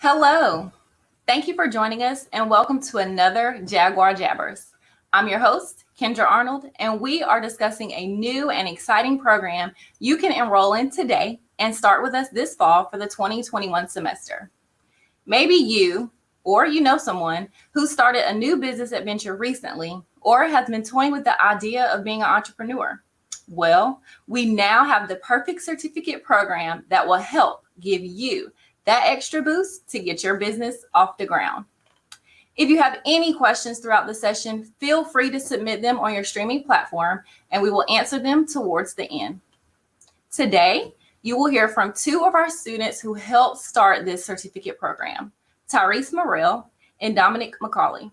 Hello, thank you for joining us and welcome to another Jaguar Jabbers. I'm your host, Kendra Arnold, and we are discussing a new and exciting program you can enroll in today and start with us this fall for the 2021 semester. Maybe you or you know someone who started a new business adventure recently or has been toying with the idea of being an entrepreneur. Well, we now have the perfect certificate program that will help give you that extra boost to get your business off the ground. If you have any questions throughout the session, feel free to submit them on your streaming platform and we will answer them towards the end. Today, you will hear from two of our students who helped start this certificate program, Tyrese Morrell and Dominic McCauley,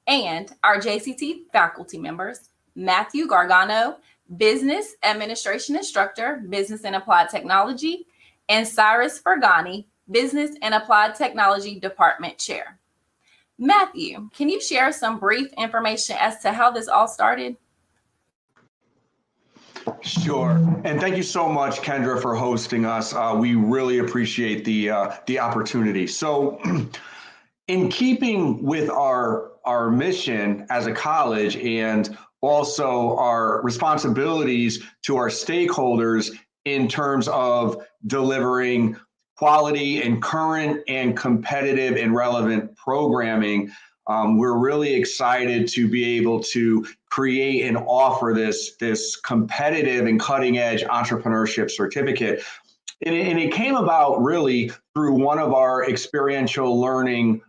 and our JCT faculty members, Matthew Gargano, Business Administration Instructor, Business and Applied Technology, and Cyrus Fergani, Business and Applied Technology Department Chair. Matthew, can you share some brief information as to how this all started? Sure, and thank you so much, Kendra, for hosting us. We really appreciate the opportunity. So, in keeping with our mission as a college and also our responsibilities to our stakeholders in terms of delivering quality and current and competitive and relevant programming, we're really excited to be able to create and offer this competitive and cutting edge entrepreneurship certificate. And it came about really through one of our experiential learning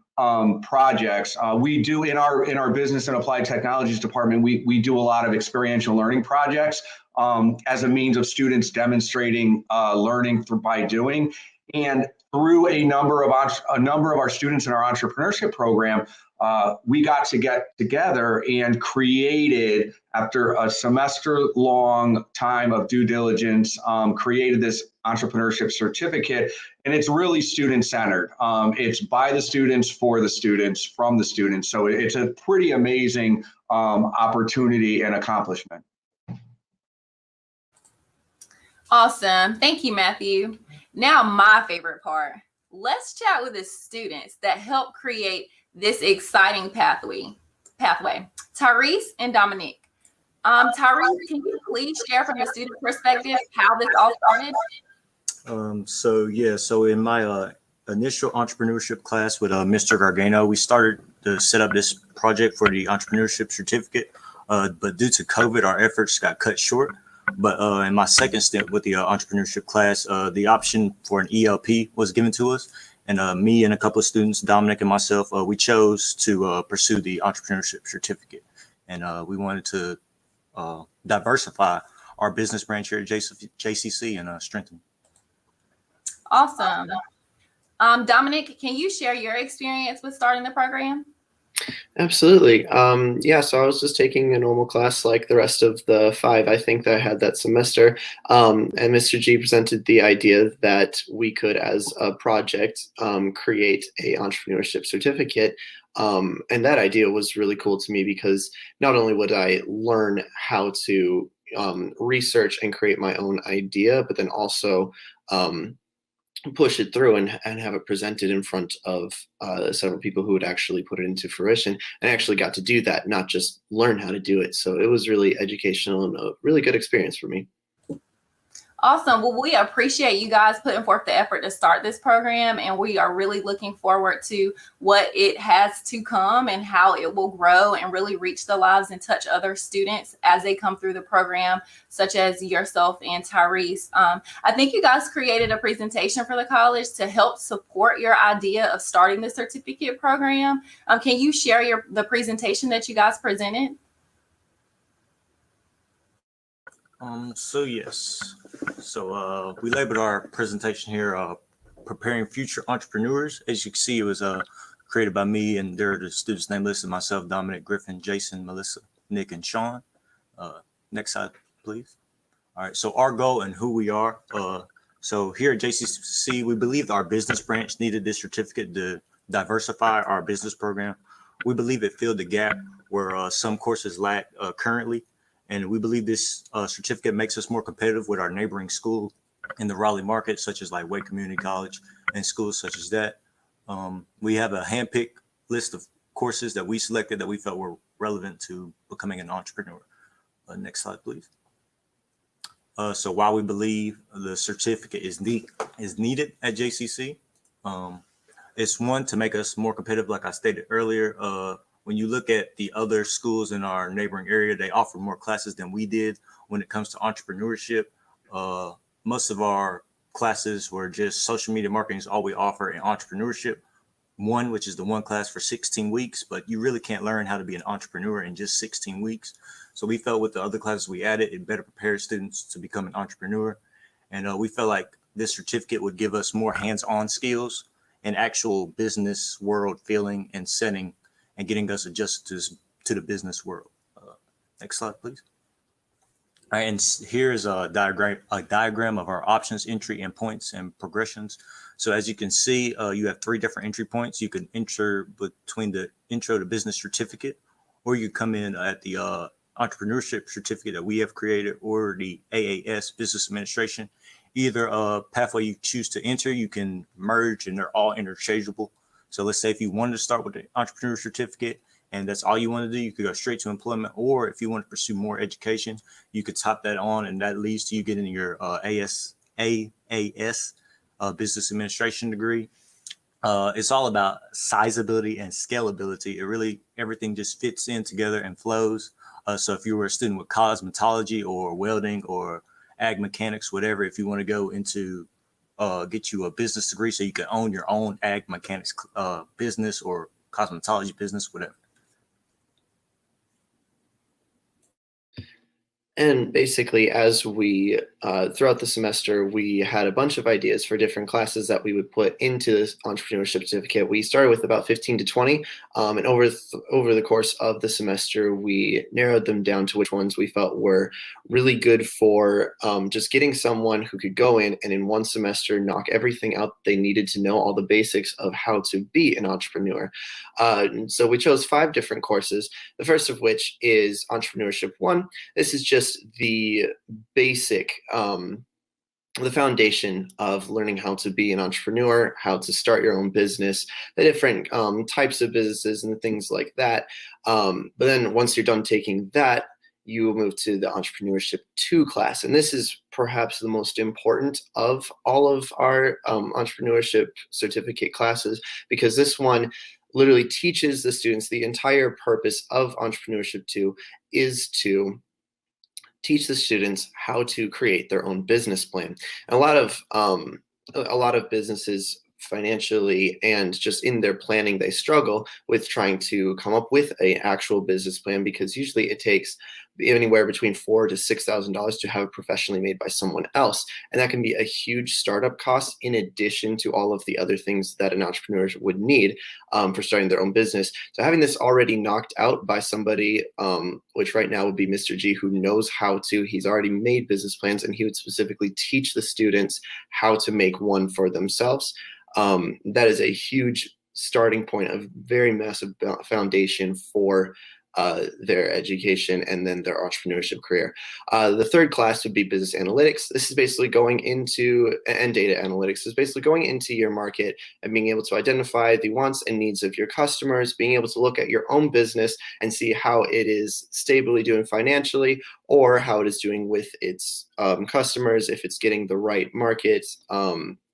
projects. We do in our Business and Applied Technologies department, we do a lot of experiential learning projects as a means of students demonstrating learning by doing. And through a number of our students in our entrepreneurship program, we got together and created, after a semester-long time of due diligence, created this entrepreneurship certificate, and it's really student-centered. It's by the students, for the students, from the students. So it's a pretty amazing opportunity and accomplishment. Awesome. Thank you, Matthew. Now, my favorite part. Let's chat with the students that helped create this exciting pathway. Tyrese and Dominic. Tyrese, can you please share from the student perspective how this all started? So in my initial entrepreneurship class with Mr. Gargano, we started to set up this project for the entrepreneurship certificate, but due to COVID, our efforts got cut short. But in my second stint with the entrepreneurship class, the option for an ELP was given to us. And me and a couple of students, Dominic and myself, we chose to pursue the entrepreneurship certificate. And we wanted to diversify our business branch here at JCC and strengthen. Awesome. Dominic, can you share your experience with starting the program? Absolutely. So I was just taking a normal class like the rest of the 5, I think, that I had that semester. And Mr. G presented the idea that we could, as a project, create a entrepreneurship certificate. And that idea was really cool to me because not only would I learn how to research and create my own idea, but then also push it through and have it presented in front of several people who would actually put it into fruition, and actually got to do that, not just learn how to do it. So it was really educational and a really good experience for me. Awesome. Well, we appreciate you guys putting forth the effort to start this program, and we are really looking forward to what it has to come and how it will grow and really reach the lives and touch other students as they come through the program, such as yourself and Tyrese. I think you guys created a presentation for the college to help support your idea of starting the certificate program. Can you share the presentation that you guys presented? So yes, so we labeled our presentation here, preparing future entrepreneurs. As you can see, it was created by me, and there are the students' name listed: myself, Dominic, Griffin, Jason, Melissa, Nick, and Sean. Next slide, please. All right, so our goal and who we are. So here at JCC, we believed our business branch needed this certificate to diversify our business program. We believe it filled the gap where some courses lack currently. And we believe this certificate makes us more competitive with our neighboring school in the Raleigh market, such as like Wake Community College and schools such as that. We have a handpicked list of courses that we selected that we felt were relevant to becoming an entrepreneur. Next slide, please. So why we believe the certificate is needed at JCC. It's one, to make us more competitive, like I stated earlier. When you look at the other schools in our neighboring area, they offer more classes than we did when it comes to entrepreneurship. Most of our classes were just social media marketing is all we offer in entrepreneurship. One, which is the one class for 16 weeks, but you really can't learn how to be an entrepreneur in just 16 weeks. So we felt with the other classes we added, it better prepared students to become an entrepreneur. And we felt like this certificate would give us more hands-on skills and actual business world feeling and setting, and getting us adjusted to the business world. Next slide, please. All right, and here's a diagram of our options, entry, and points and progressions. So as you can see, you have 3 different entry points. You can enter between the intro to business certificate, or you come in at the entrepreneurship certificate that we have created, or the AAS business administration. Either pathway you choose to enter, you can merge, and they're all interchangeable. So let's say if you wanted to start with the entrepreneur certificate and that's all you want to do, you could go straight to employment. Or if you want to pursue more education, you could top that on, and that leads to you getting your AAS business administration degree. It's all about sizability and scalability. It really, everything just fits in together and flows. So if you were a student with cosmetology or welding or ag mechanics, whatever, if you want to go into get you a business degree so you can own your own ag mechanics business or cosmetology business, whatever. And basically, as we, throughout the semester, we had a bunch of ideas for different classes that we would put into this entrepreneurship certificate. We started with about 15 to 20, and over the course of the semester, we narrowed them down to which ones we felt were really good for just getting someone who could go in one semester, knock everything out they needed to know, all the basics of how to be an entrepreneur. So we chose 5 different courses, the first of which is Entrepreneurship 1. This is just the basic, the foundation of learning how to be an entrepreneur, how to start your own business, the different types of businesses and things like that. But then once you're done taking that, you will move to the Entrepreneurship 2 class. And this is perhaps the most important of all of our entrepreneurship certificate classes, because this one literally teaches the students the entire purpose of Entrepreneurship 2 is to teach the students how to create their own business plan. And a lot of businesses financially and just in their planning, they struggle with trying to come up with an actual business plan, because usually it takes anywhere between $4,000 to $6,000 to have it professionally made by someone else. And that can be a huge startup cost in addition to all of the other things that an entrepreneur would need for starting their own business. So having this already knocked out by somebody, which right now would be Mr. G, who knows how to, he's already made business plans, and he would specifically teach the students how to make one for themselves. That is a huge starting point, a very massive foundation for their education and then their entrepreneurship career. The third class would be business analytics. This is basically going into, and data analytics is basically going into your market and being able to identify the wants and needs of your customers, being able to look at your own business and see how it is stably doing financially, or how it is doing with its customers, if it's getting the right market,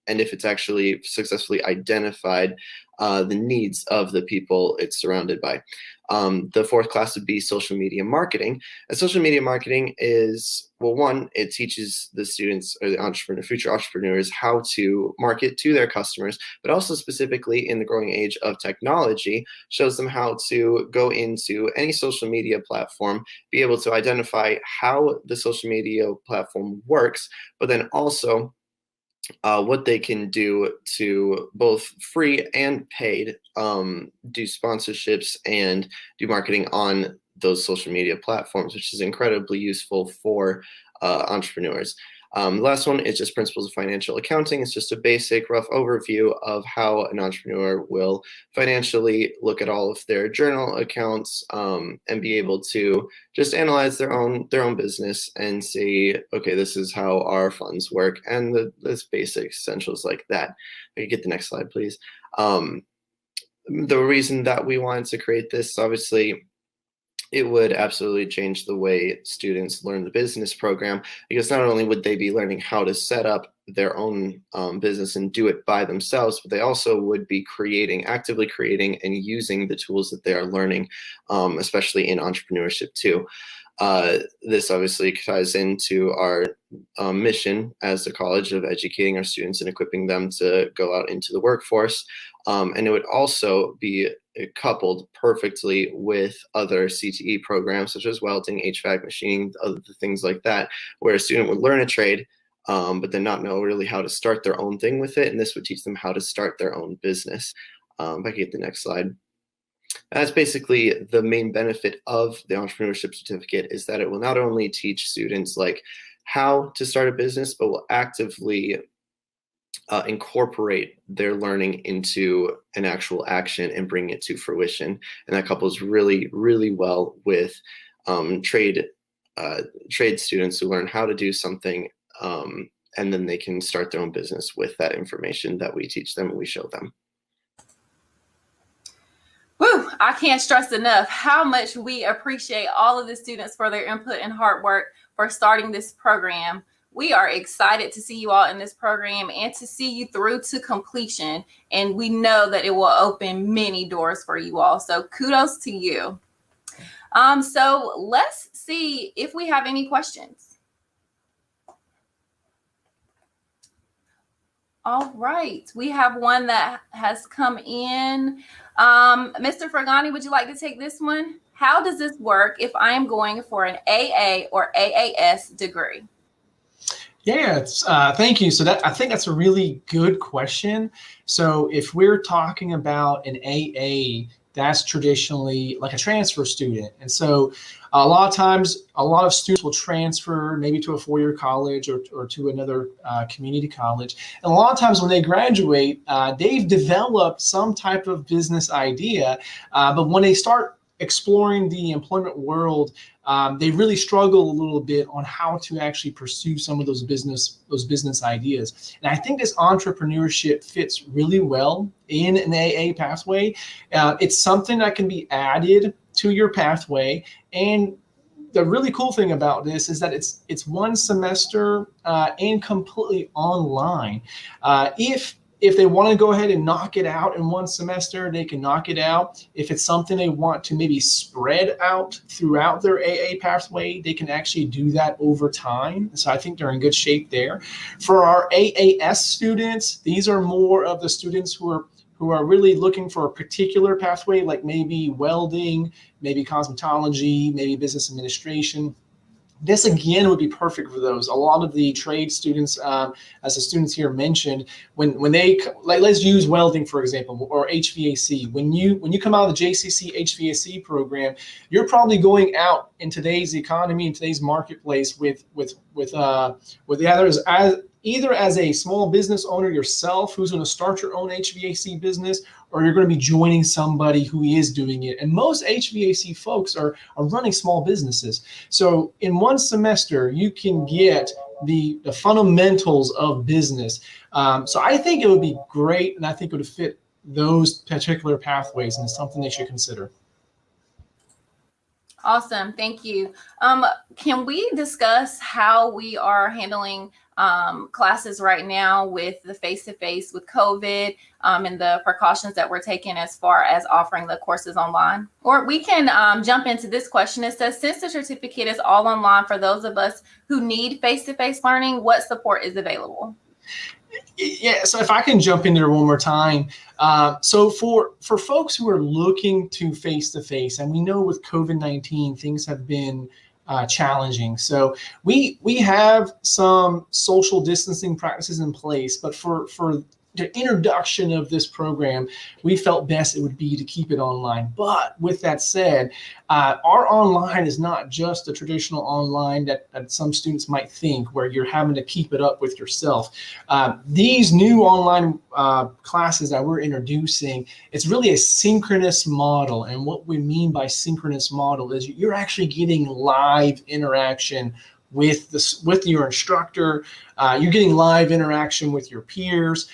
and if it's actually successfully identified the needs of the people it's surrounded by. The fourth class would be social media marketing. And social media marketing is, well, one, it teaches the students or the future entrepreneurs how to market to their customers, but also specifically in the growing age of technology, shows them how to go into any social media platform, be able to identify how the social media platform works, but then also what they can do to both free and paid do sponsorships and do marketing on those social media platforms, which is incredibly useful for entrepreneurs. The last one is just principles of financial accounting. It's just a basic rough overview of how an entrepreneur will financially look at all of their journal accounts and be able to just analyze their own business and see, okay, this is how our funds work, and this basic essentials like that. I could get the next slide, please. The reason that we wanted to create this, obviously, it would absolutely change the way students learn the business program, because not only would they be learning how to set up their own business and do it by themselves, but they also would be actively creating and using the tools that they are learning, especially in entrepreneurship too. This obviously ties into our mission as a college of educating our students and equipping them to go out into the workforce. And it would also be coupled perfectly with other CTE programs such as welding, HVAC, machining, other things like that, where a student would learn a trade, but then not know really how to start their own thing with it. And this would teach them how to start their own business. If I could get the next slide. That's basically the main benefit of the entrepreneurship certificate, is that it will not only teach students like how to start a business, but will actively incorporate their learning into an actual action and bring it to fruition. And that couples really, really well with trade students who learn how to do something, and then they can start their own business with that information that we teach them and we show them. Whew, I can't stress enough how much we appreciate all of the students for their input and hard work for starting this program. We are excited to see you all in this program and to see you through to completion. And we know that it will open many doors for you all. So kudos to you. So let's see if we have any questions. All right, we have one that has come in. Mr. Fergani, would you like to take this one? How does this work if I am going for an AA or AAS degree? Yeah, thank you. So I think that's a really good question. So if we're talking about an AA, that's traditionally like a transfer student. And so a lot of times, a lot of students will transfer maybe to a four-year college or to another community college. And a lot of times when they graduate, they've developed some type of business idea, but when they start exploring the employment world, they really struggle a little bit on how to actually pursue some of those business ideas. And I think this entrepreneurship fits really well in an AA pathway. It's something that can be added to your pathway. And the really cool thing about this is that it's one semester and completely online. If they want to go ahead and knock it out in one semester, they can knock it out. If it's something they want to maybe spread out throughout their AA pathway, they can actually do that over time. So I think they're in good shape there. For our AAS students, these are more of the students who are really looking for a particular pathway, like maybe welding, maybe cosmetology, maybe business administration. This again would be perfect for those. A lot of the trade students, as the students here mentioned, when they, like, let's use welding for example, or HVAC. When you come out of the JCC HVAC program, you're probably going out in today's economy, in today's marketplace, with either as a small business owner yourself who's going to start your own HVAC business, or you're going to be joining somebody who is doing it. And most HVAC folks are running small businesses. So in one semester, you can get the fundamentals of business. So I think it would be great, and I think it would fit those particular pathways, and it's something they should consider. Awesome. Thank you. Can we discuss how we are handling classes right now with the face-to-face with COVID and the precautions that we're taking as far as offering the courses online? Or we can jump into this question. It says, since the certificate is all online for those of us who need face-to-face learning, what support is available? Yeah, so if I can jump in there one more time. So for folks who are looking to face-to-face, and we know with COVID-19, things have been challenging. So we have some social distancing practices in place, but for the introduction of this program, we felt best it would be to keep it online. But with that said, our online is not just a traditional online that some students might think, where you're having to keep it up with yourself. These new online classes that we're introducing, it's really a synchronous model. And what we mean by synchronous model is you're actually getting live interaction with your instructor. You're getting live interaction with your peers.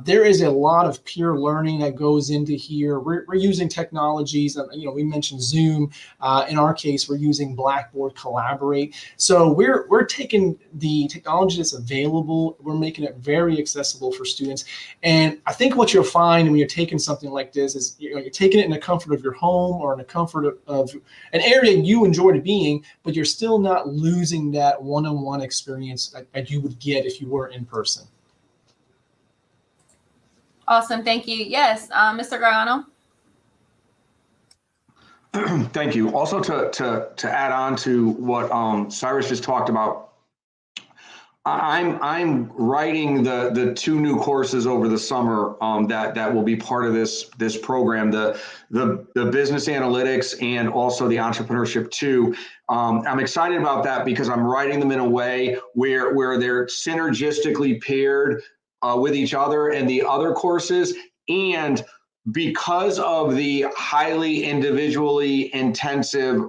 There is a lot of peer learning that goes into here. We're using technologies, we mentioned Zoom. In our case, we're using Blackboard Collaborate. So we're taking the technology that's available, we're making it very accessible for students. And I think what you'll find when you're taking something like this is you're taking it in the comfort of your home or in the comfort of an area you enjoy to being, but you're still not losing that one-on-one experience that you would get if you were in person. Awesome. Thank you. Yes, Mr. Gargano. Thank you. Also, to add on to what Cyrus just talked about, I'm writing the two new courses over the summer that will be part of this program, the business analytics and also the entrepreneurship 2. I'm excited about that because I'm writing them in a way where they're synergistically paired with each other and the other courses. And because of the highly individually intensive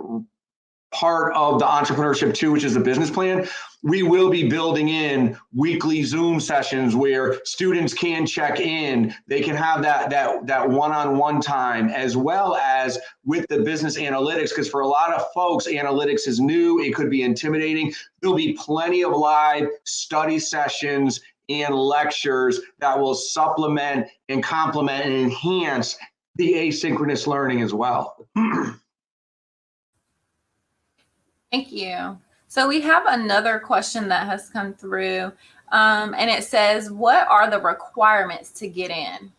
part of the Entrepreneurship 2, which is the business plan, we will be building in weekly Zoom sessions where students can check in. They can have that one-on-one time, as well as with the business analytics, because for a lot of folks, analytics is new. It could be intimidating. There'll be plenty of live study sessions and lectures that will supplement and complement and enhance the asynchronous learning as well. Thank you. So we have another question that has come through, and it says, what are the requirements to get in?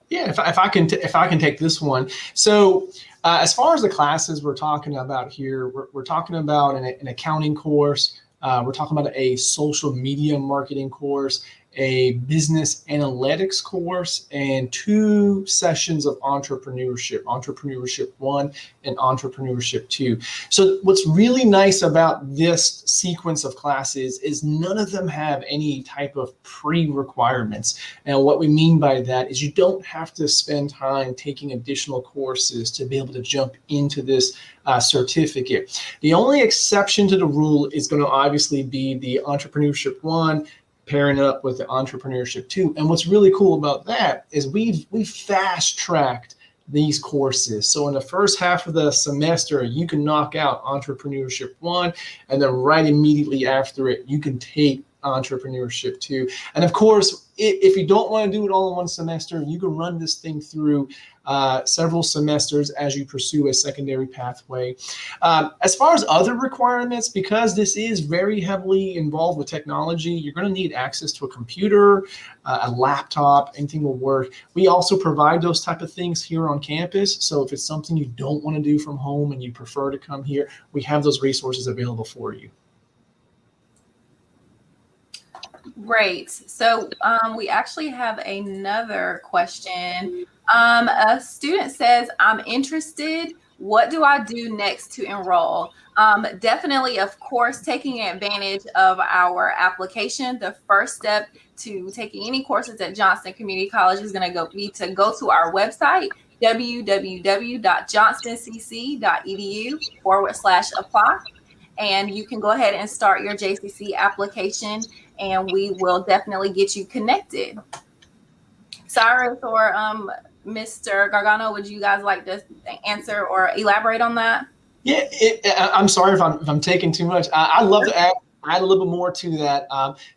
Yeah, if I can take this one. So as far as the classes we're talking about here, we're talking about an accounting course. We're talking about a social media marketing course, a business analytics course, and 2 sessions of entrepreneurship 1 and entrepreneurship 2. So what's really nice about this sequence of classes is none of them have any type of pre-requirements. And what we mean by that is you don't have to spend time taking additional courses to be able to jump into this certificate. The only exception to the rule is going to obviously be the entrepreneurship 1 pairing it up with the entrepreneurship 2. And what's really cool about that is we fast tracked these courses. So in the first half of the semester, you can knock out entrepreneurship 1, and then right immediately after it, you can take entrepreneurship 2. And of course, if you don't want to do it all in one semester, you can run this thing through several semesters as you pursue a secondary pathway. As far as other requirements, because this is very heavily involved with technology, you're going to need access to a computer, a laptop, anything will work. We also provide those type of things here on campus. So if it's something you don't want to do from home and you prefer to come here, we have those resources available for you. Great. So we actually have another question. A student says, I'm interested. What do I do next to enroll? Definitely, of course, taking advantage of our application. The first step to taking any courses at Johnston Community College is going to be to go to our website, www.johnstoncc.edu/apply. And you can go ahead and start your JCC application, and we will definitely get you connected. Cyrus or Mr. Gargano, would you guys like to answer or elaborate on that? Yeah, I'm sorry if I'm taking too much. I'd love to add a little bit more to that.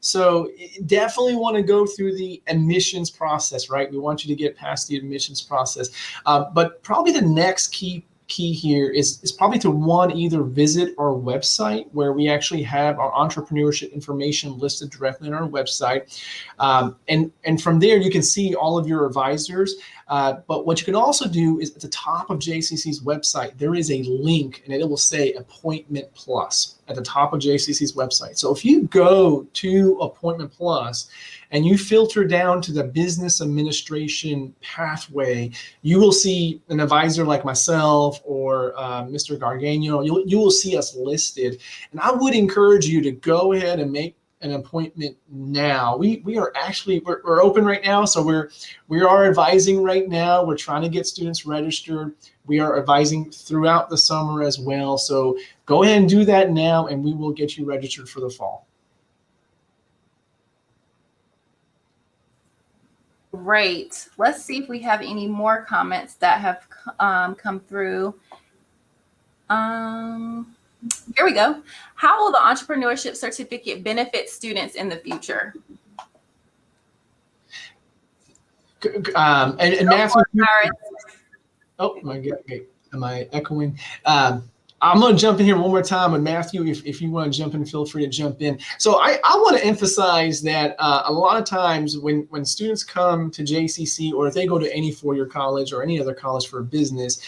So definitely want to go through the admissions process, right? We want you to get past the admissions process. But probably the next key here is probably to either visit our website, where we actually have our entrepreneurship information listed directly on our website. And from there, you can see all of your advisors. But what you can also do is, at the top of JCC's website, there is a link, and it will say Appointment Plus at the top of JCC's website. So if you go to Appointment Plus and you filter down to the business administration pathway, you will see an advisor like myself or Mr. Gargano. You will see us listed. And I would encourage you to go ahead and make an appointment now. We are actually, we're open right now. So we are advising right now. We're trying to get students registered. We are advising throughout the summer as well. So go ahead and do that now, and we will get you registered for the fall. Great. Let's see if we have any more comments that have come through. Here we go. How will the entrepreneurship certificate benefit students in the future? And Matthew, oh my God, okay. Am I echoing? I'm going to jump in here one more time. And Matthew, if you want to jump in, feel free to jump in. So I want to emphasize that a lot of times when students come to JCC, or if they go to any four-year college or any other college for business,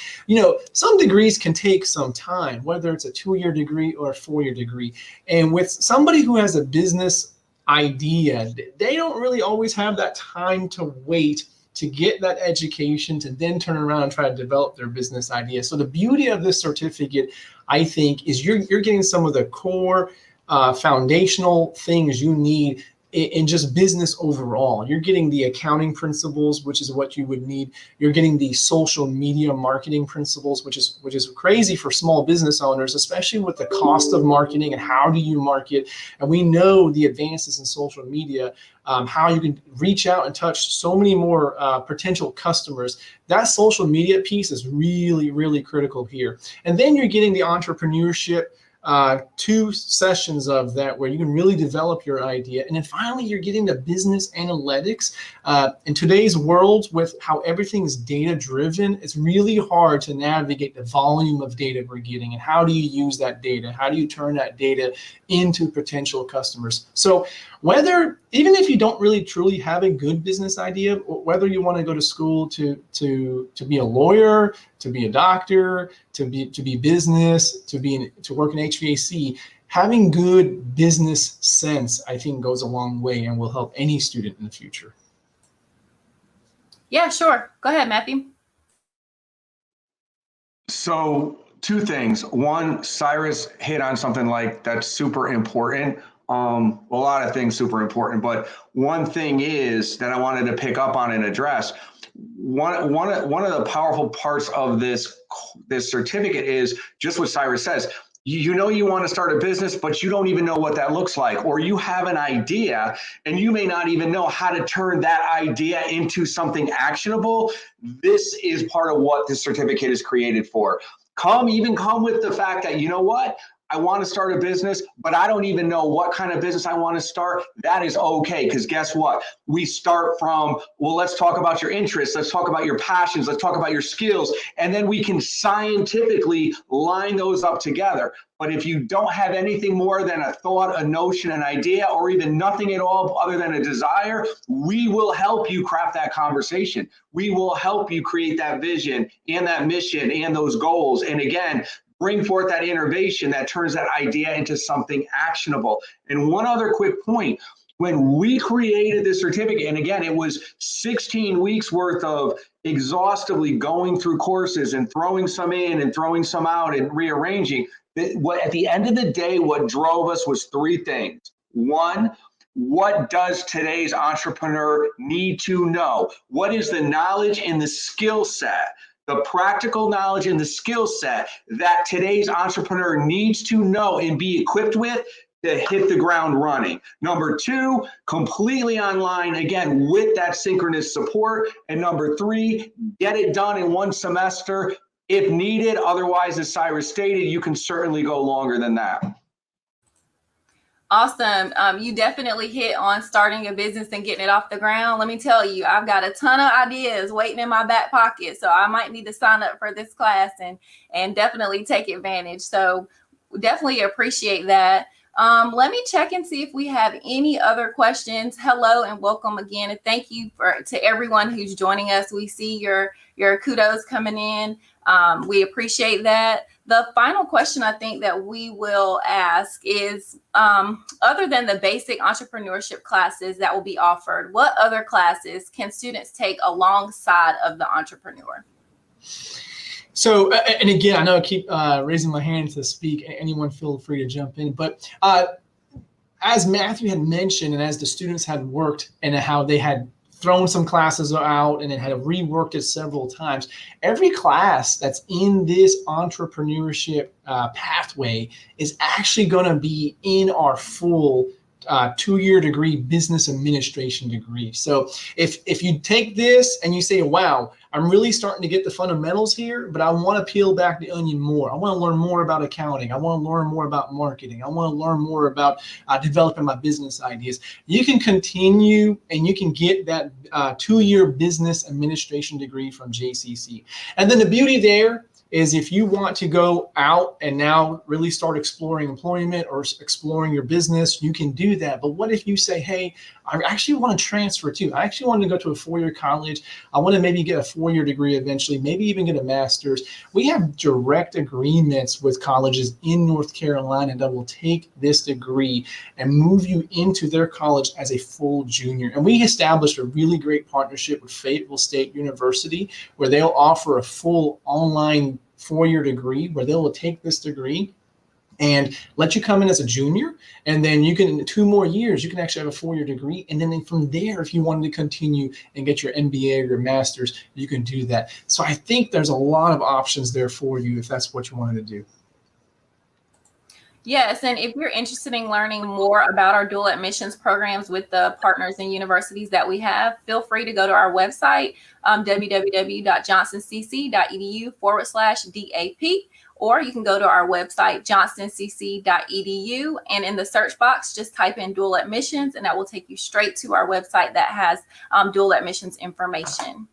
some degrees can take some time, whether it's a 2-year degree or a 4-year degree. And with somebody who has a business idea, they don't really always have that time to wait to get that education, to then turn around and try to develop their business idea. So the beauty of this certificate, I think, is you're getting some of the core foundational things you need in just business overall. You're getting the accounting principles, which is what you would need. You're getting the social media marketing principles, which is crazy for small business owners, especially with the cost of marketing and how do you market. And we know the advances in social media, how you can reach out and touch so many more potential customers. That social media piece is really, really critical here. And then you're getting the entrepreneurship, 2 sessions of that where you can really develop your idea. And then finally, you're getting the business analytics. In today's world, with how everything is data driven, it's really hard to navigate the volume of data we're getting. And how do you use that data? How do you turn that data into potential customers? So even if you don't really truly have a good business idea, whether you want to go to school to be a lawyer, to be a doctor, to be business, to work in HVAC, having good business sense, I think, goes a long way and will help any student in the future. Yeah, sure. Go ahead, Matthew. So 2 things. One, Cyrus hit on something that's super important. A lot of things super important, but one thing is that I wanted to pick up on and address. One of the powerful parts of this certificate is just what Cyrus says. You want to start a business, but you don't even know what that looks like, or you have an idea and you may not even know how to turn that idea into something actionable. This is part of what this certificate is created for. Come with the fact that, I want to start a business, but I don't even know what kind of business I want to start. That is okay, because guess what? We start from, let's talk about your interests, let's talk about your passions, let's talk about your skills, and then we can scientifically line those up together. But if you don't have anything more than a thought, a notion, an idea, or even nothing at all other than a desire, we will help you craft that conversation. We will help you create that vision and that mission and those goals. And again, bring forth that innovation that turns that idea into something actionable. And one other quick point, when we created this certificate, and again, it was 16 weeks worth of exhaustively going through courses and throwing some in and throwing some out and rearranging. At the end of the day, what drove us was three things. One, what does today's entrepreneur need to know? What is the knowledge and the skill set, the practical knowledge and the skill set that today's entrepreneur needs to know and be equipped with to hit the ground running? Number two, completely online, again, with that synchronous support. And number three, get it done in one semester if needed. Otherwise, as Cyrus stated, you can certainly go longer than that. Awesome. You definitely hit on starting a business and getting it off the ground. Let me tell you, I've got a ton of ideas waiting in my back pocket. So I might need to sign up for this class and definitely take advantage. So definitely appreciate that. Let me check and see if we have any other questions. Hello and welcome again. And thank you to everyone who's joining us. We see your kudos coming in. We appreciate that. The final question I think that we will ask is, other than the basic entrepreneurship classes that will be offered, what other classes can students take alongside of the entrepreneur? So, and again, I know I keep raising my hand to speak. Anyone feel free to jump in. But as Matthew had mentioned, and as the students had worked and how they had thrown some classes out and then had reworked it several times, every class that's in this entrepreneurship pathway is actually going to be in our full 2-year degree, business administration degree. So if you take this and you say, wow, I'm really starting to get the fundamentals here, but I want to peel back the onion more. I want to learn more about accounting. I want to learn more about marketing. I want to learn more about developing my business ideas. You can continue and you can get that 2-year business administration degree from JCC. And then the beauty there is if you want to go out and now really start exploring employment or exploring your business, you can do that. But what if you say, hey, I actually want to transfer too. I actually want to go to a 4-year college. I want to maybe get a 4-year degree eventually, maybe even get a master's. We have direct agreements with colleges in North Carolina that will take this degree and move you into their college as a full junior. And we established a really great partnership with Fayetteville State University, where they'll offer a full online 4-year degree where they will take this degree and let you come in as a junior. And then you can, in 2 more years, you can actually have a 4-year degree. And then from there, if you wanted to continue and get your MBA or your master's, you can do that. So I think there's a lot of options there for you if that's what you wanted to do. Yes, and if you're interested in learning more about our dual admissions programs with the partners and universities that we have, feel free to go to our website, www.johnstoncc.edu/DAP, or you can go to our website, johnstoncc.edu, and in the search box, just type in dual admissions, and that will take you straight to our website that has dual admissions information.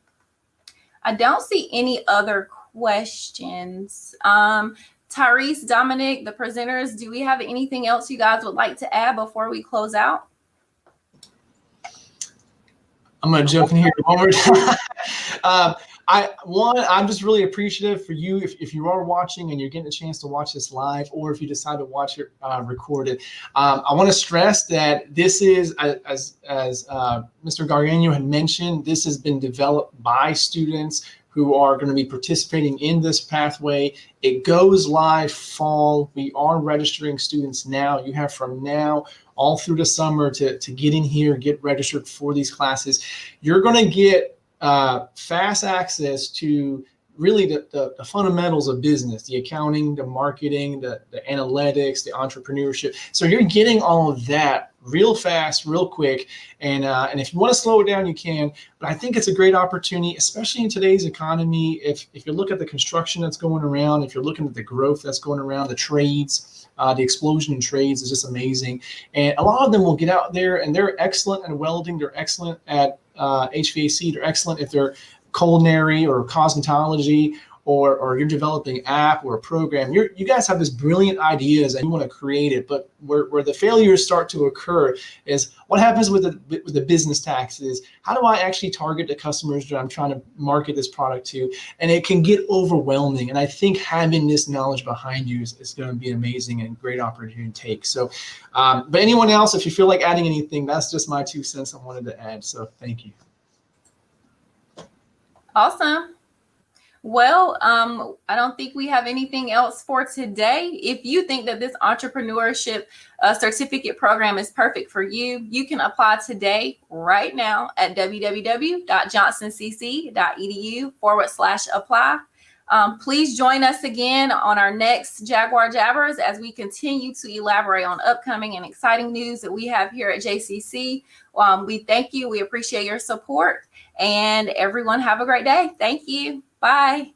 I don't see any other questions. Tyrese, Dominic, the presenters, do we have anything else you guys would like to add before we close out? I'm going to jump in here one more time. I'm just really appreciative for you if you are watching and you're getting a chance to watch this live, or if you decide to watch it recorded. I want to stress that this is, as Mr. Gargano had mentioned, this has been developed by students who are going to be participating in this pathway. It goes live fall. We are registering students now. You have from now all through the summer to get in here, get registered for these classes. You're going to get fast access to really the fundamentals of business, the accounting, the marketing, the analytics, the entrepreneurship. So you're getting all of that real fast, real quick. And if you want to slow it down, you can. But I think it's a great opportunity, especially in today's economy. If you look at the construction that's going around, if you're looking at the growth that's going around, the trades, the explosion in trades is just amazing. And a lot of them will get out there and they're excellent at welding. They're excellent at HVAC. They're excellent if they're culinary or cosmetology, or you're developing an app or a program. You guys have this brilliant ideas and you want to create it, but where the failures start to occur is what happens with the business taxes. How do I actually target the customers that I'm trying to market this product to? And it can get overwhelming. And I think having this knowledge behind you is going to be amazing and great opportunity to take. So, but anyone else, if you feel like adding anything, that's just my 2 cents I wanted to add. So thank you. Awesome. Well, I don't think we have anything else for today. If you think that this entrepreneurship certificate program is perfect for you, you can apply today, right now, at www.johnstoncc.edu/apply. Please join us again on our next Jaguar Jabbers as we continue to elaborate on upcoming and exciting news that we have here at JCC. We thank you. We appreciate your support. And everyone have a great day. Thank you. Bye.